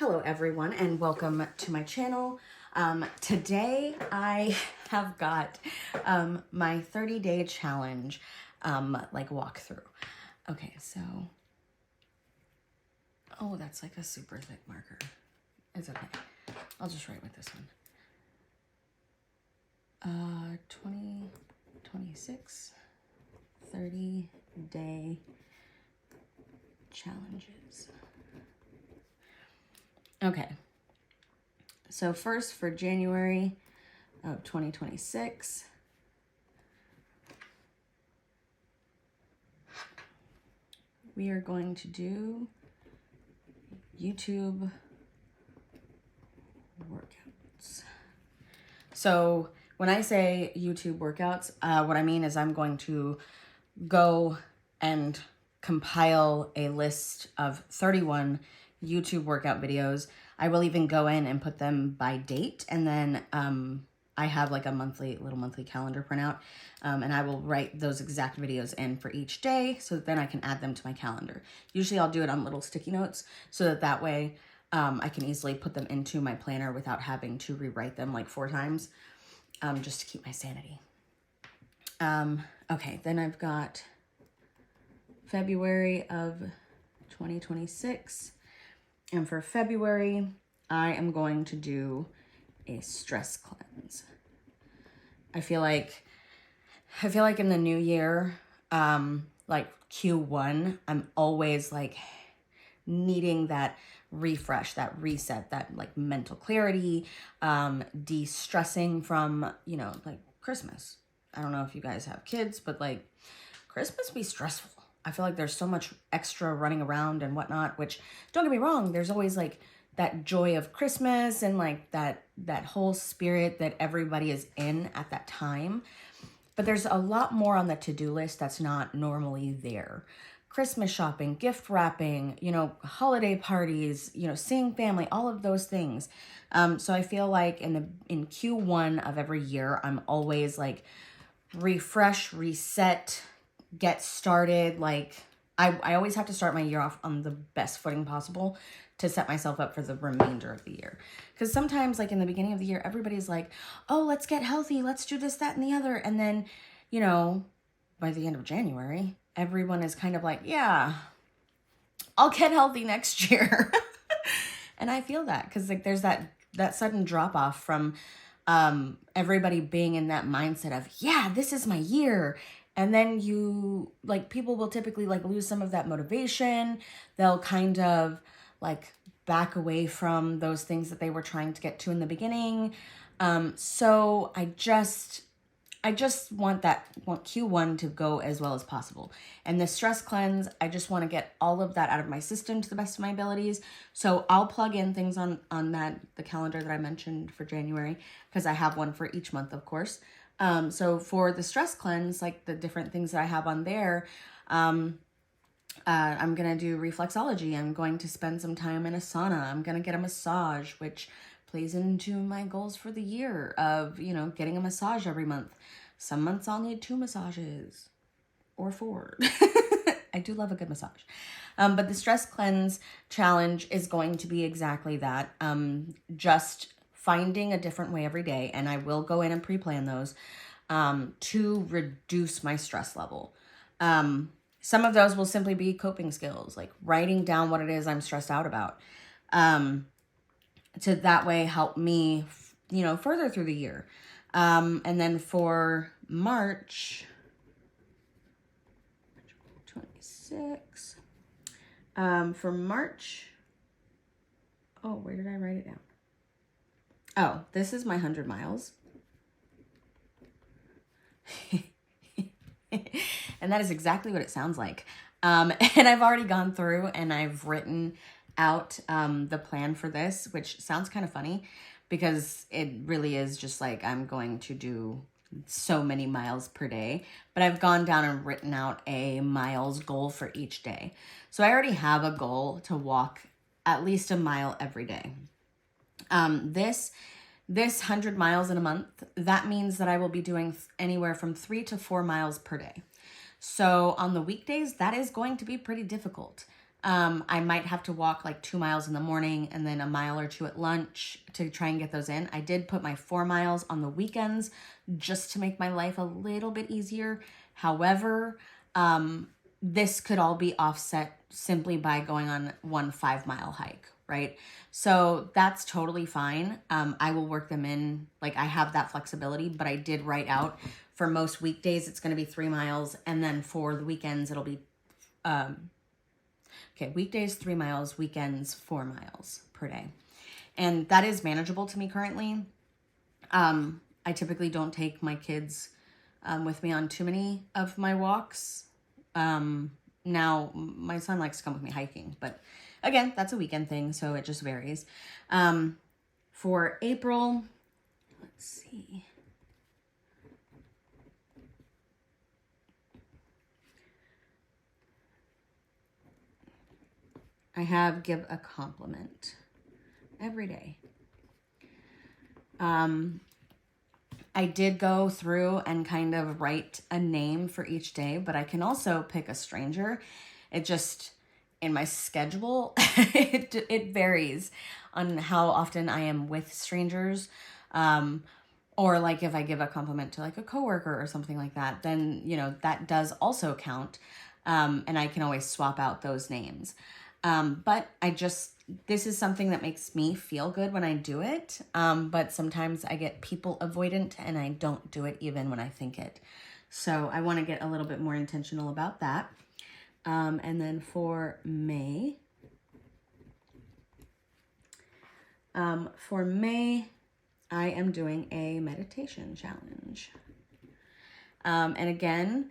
Hello everyone and welcome to my channel. Today I have got my 30-day challenge walkthrough. Okay, so, oh, that's like a super thick marker. It's okay. I'll just write with this one. 2026 30-day challenges. Okay, so first for January of 2026, we are going to do YouTube workouts. So when I say YouTube workouts, what I mean is I'm going to go and compile a list of 31 YouTube workout videos. I will even go in and put them by date, and then I have like a little monthly calendar printout, and I will write those exact videos in for each day so that then I can add them to my calendar. Usually I'll do it on little sticky notes so that way I can easily put them into my planner without having to rewrite them like 4 times, just to keep my sanity. Okay, then I've got February of 2026. And for February, I am going to do a stress cleanse. I feel like in the new year, like Q1, I'm always like needing that refresh, that reset, that like mental clarity, de-stressing from, like Christmas. I don't know if you guys have kids, but like Christmas be stressful. I feel like there's so much extra running around and whatnot, which, don't get me wrong, there's always like that joy of Christmas and like that whole spirit that everybody is in at that time. But there's a lot more on the to-do list that's not normally there. Christmas shopping, gift wrapping, holiday parties, seeing family, all of those things. So I feel like in Q1 of every year, I'm always like refresh, reset, get started. Like I always have to start my year off on the best footing possible to set myself up for the remainder of the year. Because sometimes like in the beginning of the year, everybody's like, oh, let's get healthy. Let's do this, that, and the other. And then, by the end of January, everyone is kind of like, yeah, I'll get healthy next year. And I feel that because like there's that sudden drop off from everybody being in that mindset of, yeah, this is my year. And then people will typically like lose some of that motivation. They'll kind of like back away from those things that they were trying to get to in the beginning. So I just want Q1 to go as well as possible. And the stress cleanse, I just want to get all of that out of my system to the best of my abilities. So I'll plug in things on the calendar that I mentioned for January, because I have one for each month, of course. So for the stress cleanse, like the different things that I have on there, I'm going to do reflexology. I'm going to spend some time in a sauna. I'm going to get a massage, which plays into my goals for the year of, getting a massage every month. Some months I'll need 2 massages or 4. I do love a good massage. But the stress cleanse challenge is going to be exactly that. Just finding a different way every day. And I will go in and pre-plan those to reduce my stress level. Some of those will simply be coping skills, like writing down what it is I'm stressed out about. To that way help me, further through the year. And then for March 26, for March, oh, where did I write it down? Oh, this is my 100 miles. And that is exactly what it sounds like. And I've already gone through and I've written out the plan for this, which sounds kind of funny because it really is just like I'm going to do so many miles per day. But I've gone down and written out a miles goal for each day. So I already have a goal to walk at least a mile every day. This 100 miles in a month, that means that I will be doing anywhere from 3 to 4 miles per day. So on the weekdays, that is going to be pretty difficult. I might have to walk like 2 miles in the morning and then a mile or two at lunch to try and get those in. I did put my 4 miles on the weekends just to make my life a little bit easier. However, this could all be offset simply by going on one 5-mile hike, right? So that's totally fine. I will work them in, like I have that flexibility, but I did write out for most weekdays, it's going to be 3 miles. And then for the weekends, it'll be, weekdays 3 miles, weekends 4 miles per day. And that is manageable to me currently. I typically don't take my kids with me on too many of my walks. Now my son likes to come with me hiking, but again, that's a weekend thing, so it just varies. For April, let's see. I have give a compliment every day. I did go through and kind of write a name for each day, but I can also pick a stranger. It just, in my schedule, it varies on how often I am with strangers. Or like if I give a compliment to like a coworker or something like that, then, you know, that does also count. And I can always swap out those names. But this is something that makes me feel good when I do it. But sometimes I get people avoidant and I don't do it even when I think it. So I want to get a little bit more intentional about that. And then for May, I am doing a meditation challenge. And again,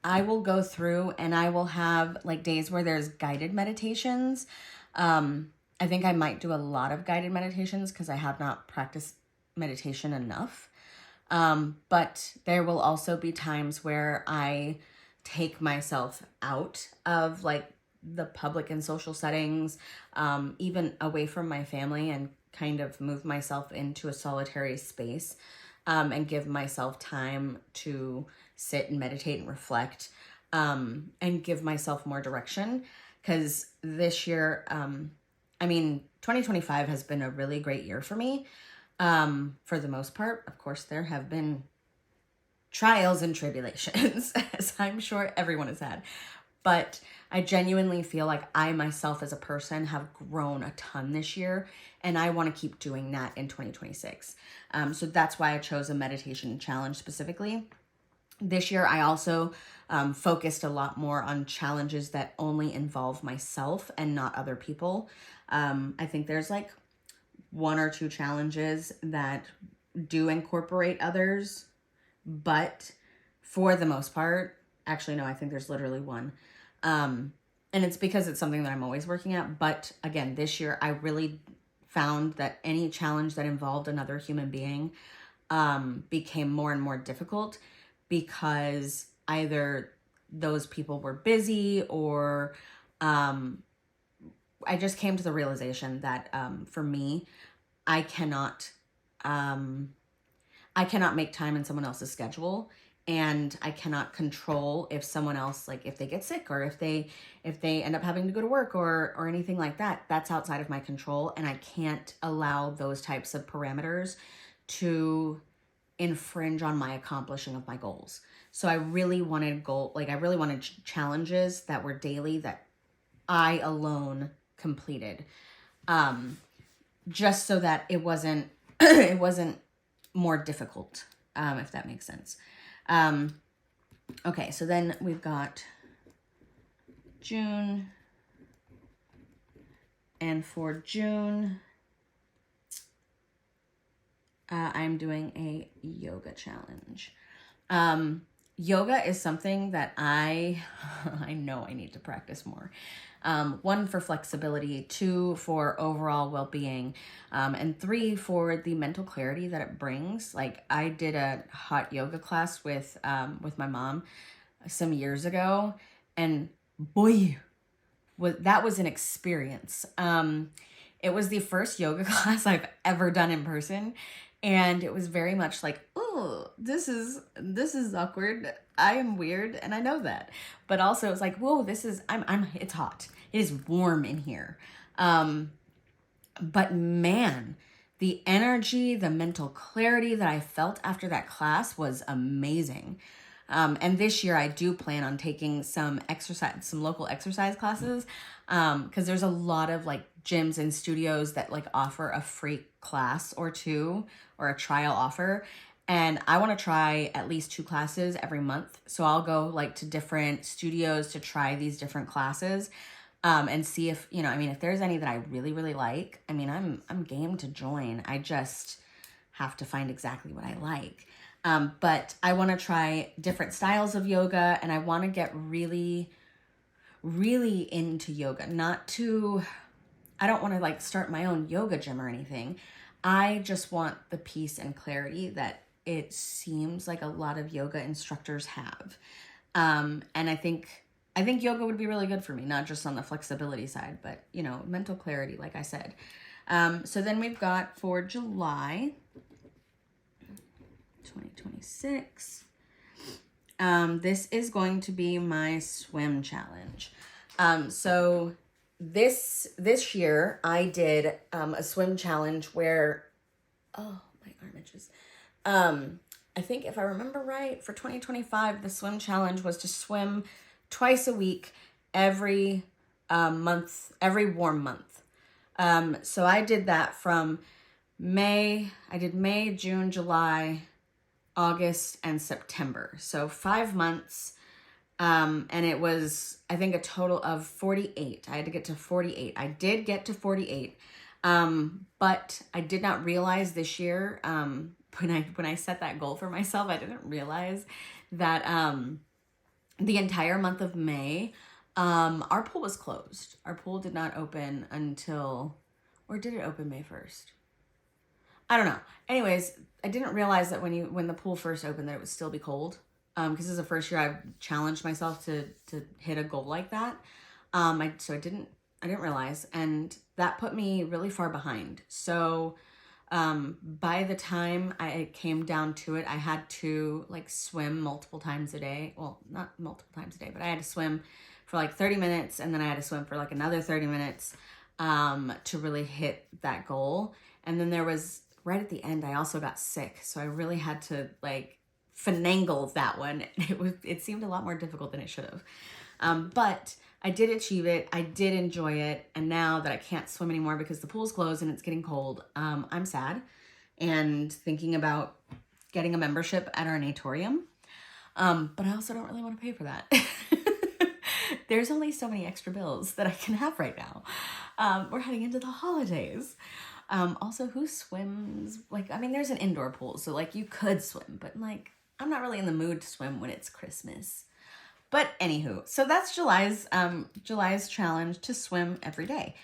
I will go through and I will have like days where there's guided meditations. I think I might do a lot of guided meditations because I have not practiced meditation enough. But there will also be times where I take myself out of like the public and social settings, even away from my family, and kind of move myself into a solitary space, and give myself time to sit and meditate and reflect, and give myself more direction. Because this year, 2025 has been a really great year for me. For the most part, of course, there have been trials and tribulations, as I'm sure everyone has had. But I genuinely feel like I myself as a person have grown a ton this year, and I want to keep doing that in 2026. So that's why I chose a meditation challenge specifically. This year, I also focused a lot more on challenges that only involve myself and not other people. I think there's like 1 or 2 challenges that do incorporate others, but for the most part, actually, no, I think there's literally 1. And it's because it's something that I'm always working at. But again, this year, I really found that any challenge that involved another human being became more and more difficult, because either those people were busy or I just came to the realization that for me, I cannot make time in someone else's schedule, and I cannot control if someone else, like if they get sick or if they end up having to go to work or anything like that. That's outside of my control, and I can't allow those types of parameters to infringe on my accomplishing of my goals. So I really wanted challenges that were daily, that I alone completed, just so that it wasn't it wasn't more difficult, if that makes sense. Okay, so then we've got June, and for June, I'm doing a yoga challenge. Yoga is something that I know I need to practice more. 1, for flexibility, 2, for overall well-being, and 3, for the mental clarity that it brings. Like, I did a hot yoga class with my mom some years ago, and boy, that was an experience. It was the first yoga class I've ever done in person, And it was very much like, oh, this is awkward. I am weird and I know that. But also it's like, whoa, it's hot. It is warm in here. But man, the energy, the mental clarity that I felt after that class was amazing. And this year I do plan on taking some local exercise classes, because there's a lot of like gyms and studios that like offer a free class or two or a trial offer. And I want to try at least 2 classes every month. So I'll go like to different studios to try these different classes, and see if, if there's any that I really, really like. I mean, I'm game to join. I just have to find exactly what I like. But I want to try different styles of yoga, and I want to get really, really into yoga. I don't want to like start my own yoga gym or anything. I just want the peace and clarity that it seems like a lot of yoga instructors have. And I think yoga would be really good for me, not just on the flexibility side, but, mental clarity, like I said. So then we've got for July 2026. This is going to be my swim challenge. So this year I did a swim challenge where, oh, my arm itches. I think if I remember right, for 2025, the swim challenge was to swim twice a week, every month, every warm month. So I did that from May, June, July, August, and September. So 5 months. And it was, I think, a total of 48. I had to get to 48. I did get to 48. But I did not realize this year, when I set that goal for myself, I didn't realize that, the entire month of May, our pool was closed. Our pool did not open until, or did it open May 1st? I don't know. Anyways, I didn't realize that when the pool first opened that it would still be cold. Because this is the first year I've challenged myself to hit a goal like that. I didn't realize, and that put me really far behind. So by the time I came down to it, I had to like swim multiple times a day. Well, not multiple times a day, but I had to swim for like 30 minutes, and then I had to swim for like another 30 minutes to really hit that goal. And then there was, right at the end, I also got sick. So I really had to like finagle that one. It seemed a lot more difficult than it should have. But I did achieve it. I did enjoy it. And now that I can't swim anymore because the pool's closed and it's getting cold, I'm sad and thinking about getting a membership at our Natorium. But I also don't really want to pay for that. There's only so many extra bills that I can have right now. We're heading into the holidays. Also, who swims? Like, I mean, there's an indoor pool, so like you could swim, but like, I'm not really in the mood to swim when it's Christmas. But anywho, so that's July's challenge, to swim every day.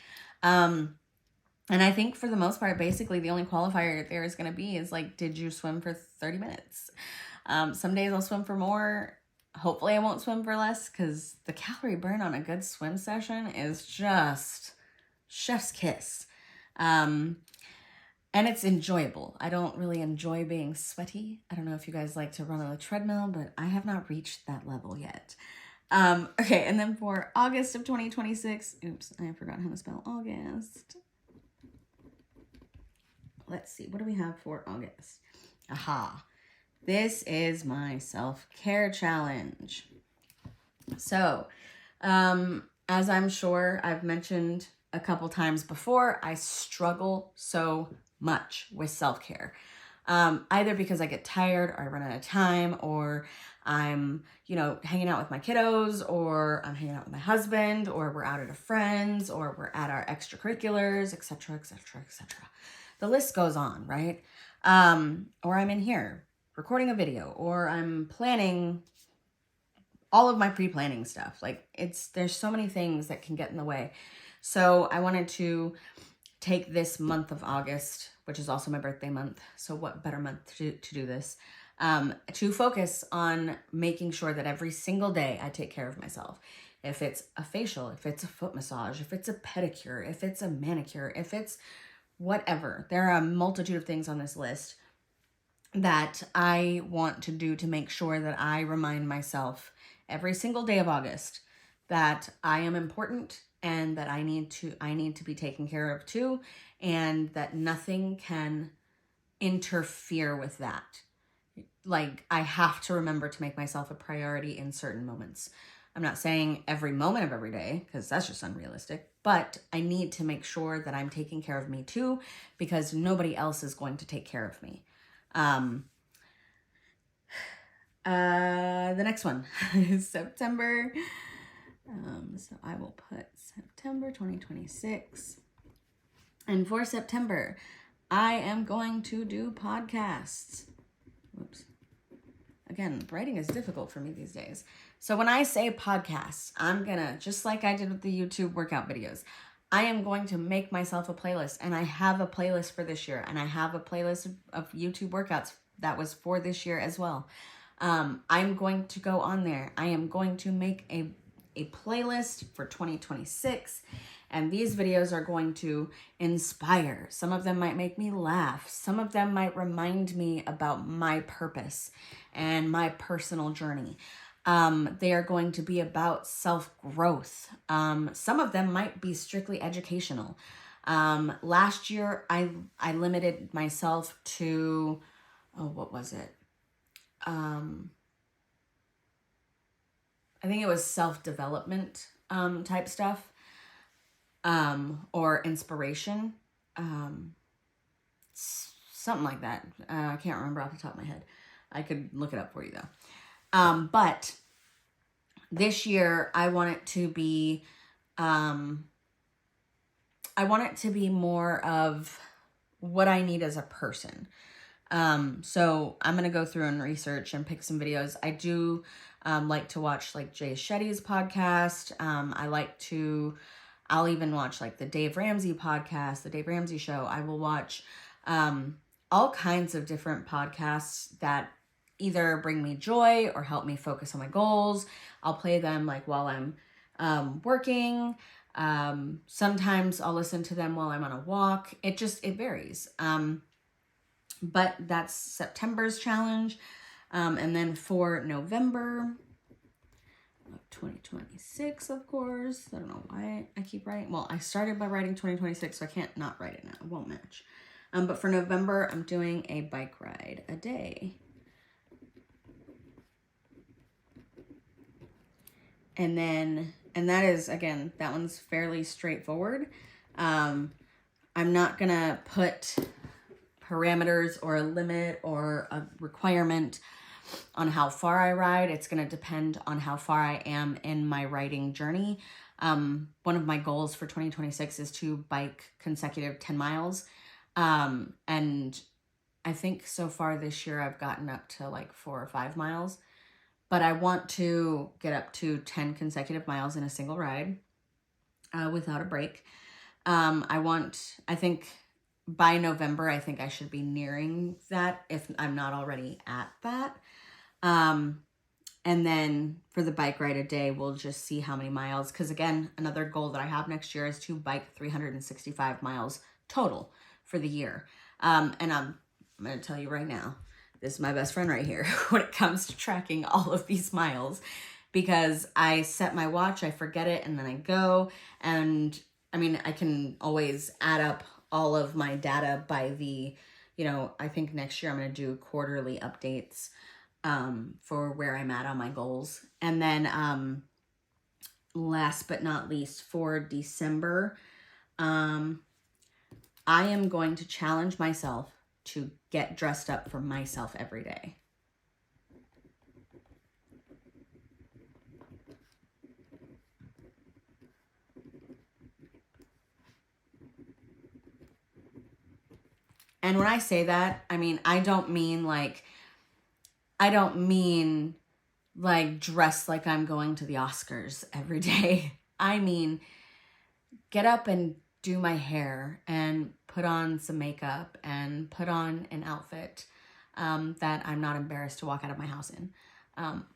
And I think for the most part, basically the only qualifier there is going to be is like, did you swim for 30 minutes? Some days I'll swim for more. Hopefully I won't swim for less, because the calorie burn on a good swim session is just chef's kiss. And it's enjoyable. I don't really enjoy being sweaty. I don't know if you guys like to run on the treadmill, but I have not reached that level yet. Okay, and then for August of 2026, oops, I forgot how to spell August. Let's see, what do we have for August? Aha, this is my self-care challenge. So, as I'm sure I've mentioned a couple times before, I struggle so much with self-care. Either because I get tired or I run out of time, or I'm, hanging out with my kiddos, or I'm hanging out with my husband, or we're out at a friend's, or we're at our extracurriculars, etc., etc., etc. The list goes on, right? Or I'm in here recording a video, or I'm planning all of my pre-planning stuff. Like, there's so many things that can get in the way. So I wanted to take this month of August, which is also my birthday month. So what better month to do this? To focus on making sure that every single day I take care of myself. If it's a facial, if it's a foot massage, if it's a pedicure, if it's a manicure, if it's whatever. There are a multitude of things on this list that I want to do to make sure that I remind myself every single day of August that I am important and that I need to be taken care of too, and that nothing can interfere with that. Like, I have to remember to make myself a priority in certain moments. I'm not saying every moment of every day, because that's just unrealistic, but I need to make sure that I'm taking care of me too, because nobody else is going to take care of me. The next one is September. So I will put September 2026. And for September, I am going to do podcasts. Whoops. Again, writing is difficult for me these days. So when I say podcasts, I'm gonna, just like I did with the YouTube workout videos, I am going to make myself a playlist. And I have a playlist for this year. And I have a playlist of YouTube workouts that was for this year as well. I'm going to go on there. I am going to make a playlist for 2026. And these videos are going to inspire. Some of them might make me laugh. Some of them might remind me about my purpose and my personal journey. They are going to be about self-growth. Some of them might be strictly educational. Last year, I limited myself to, what was it? I think it was self-development type stuff, or inspiration, something like that. I can't remember off the top of my head. I could look it up for you though. But this year I want it to be, more of what I need as a person. So I'm going to go through and research and pick some videos. I do like to watch like Jay Shetty's podcast. I'll even watch like the Dave Ramsey podcast, the Dave Ramsey show. I will watch all kinds of different podcasts that either bring me joy or help me focus on my goals. I'll play them like while I'm working. Sometimes I'll listen to them while I'm on a walk. It varies. But that's September's challenge. And then for November of 2026, of course, I don't know why I keep writing. Well, I started by writing 2026, so I can't not write it now. It won't match. But for November, I'm doing a bike ride a day. And that is, again, that one's fairly straightforward. I'm not gonna put parameters or a limit or a requirement on how far I ride. It's going to depend on how far I am in my riding journey. One of my goals for 2026 is to bike consecutive 10 miles. And I think so far this year I've gotten up to like 4 or 5 miles, but I want to get up to 10 consecutive miles in a single ride, without a break. I think by November, I think I should be nearing that if I'm not already at that. And then for the bike ride a day, we'll just see how many miles. Because again, another goal that I have next year is to bike 365 miles total for the year. And I'm going to tell you right now, this is my best friend right here when it comes to tracking all of these miles. Because I set my watch, I forget it, and then I go. And I mean, I can always add up all of my data by I think next year I'm going to do quarterly updates for where I'm at on my goals. And then last but not least, for December, I am going to challenge myself to get dressed up for myself every day. And when I say that, I mean, I don't mean dress like I'm going to the Oscars every day. I mean, get up and do my hair and put on some makeup and put on an outfit that I'm not embarrassed to walk out of my house in.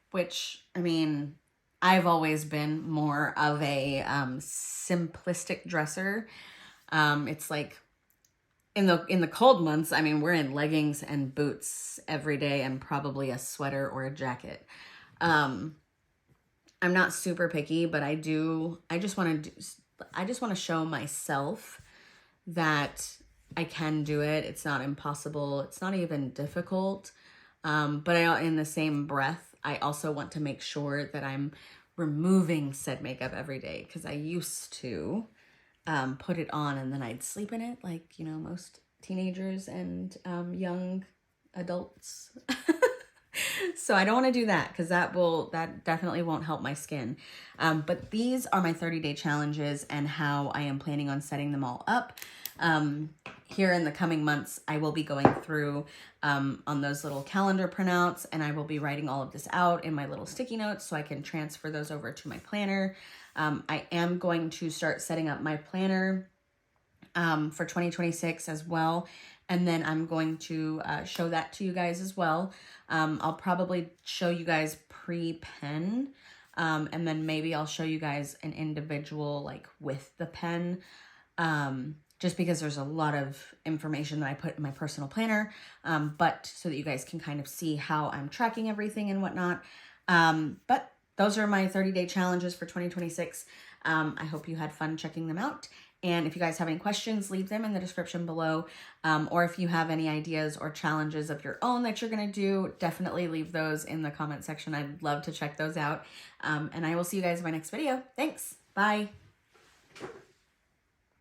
Which, I mean, I've always been more of a simplistic dresser. It's like in the cold months, I mean, we're in leggings and boots every day and probably a sweater or a jacket. I'm not super picky, but I just want to show myself that I can do it. It's not impossible. It's not even difficult. But in the same breath, I also want to make sure that I'm removing said makeup every day, because I used to put it on and then I'd sleep in it, like, you know, most teenagers and young adults. So I don't want to do that, because that definitely won't help my skin. But these are my 30-day challenges and how I am planning on setting them all up. Here in the coming months, I will be going through on those little calendar printouts, and I will be writing all of this out in my little sticky notes so I can transfer those over to my planner. I am going to start setting up my planner for 2026 as well. And then I'm going to show that to you guys as well. I'll probably show you guys pre-pen. And then maybe I'll show you guys an individual, like with the pen. Just because there's a lot of information that I put in my personal planner, but so that you guys can kind of see how I'm tracking everything and whatnot. But those are my 30-day challenges for 2026. I hope you had fun checking them out. And if you guys have any questions, leave them in the description below. Or if you have any ideas or challenges of your own that you're going to do, definitely leave those in the comment section. I'd love to check those out. And I will see you guys in my next video. Thanks. Bye.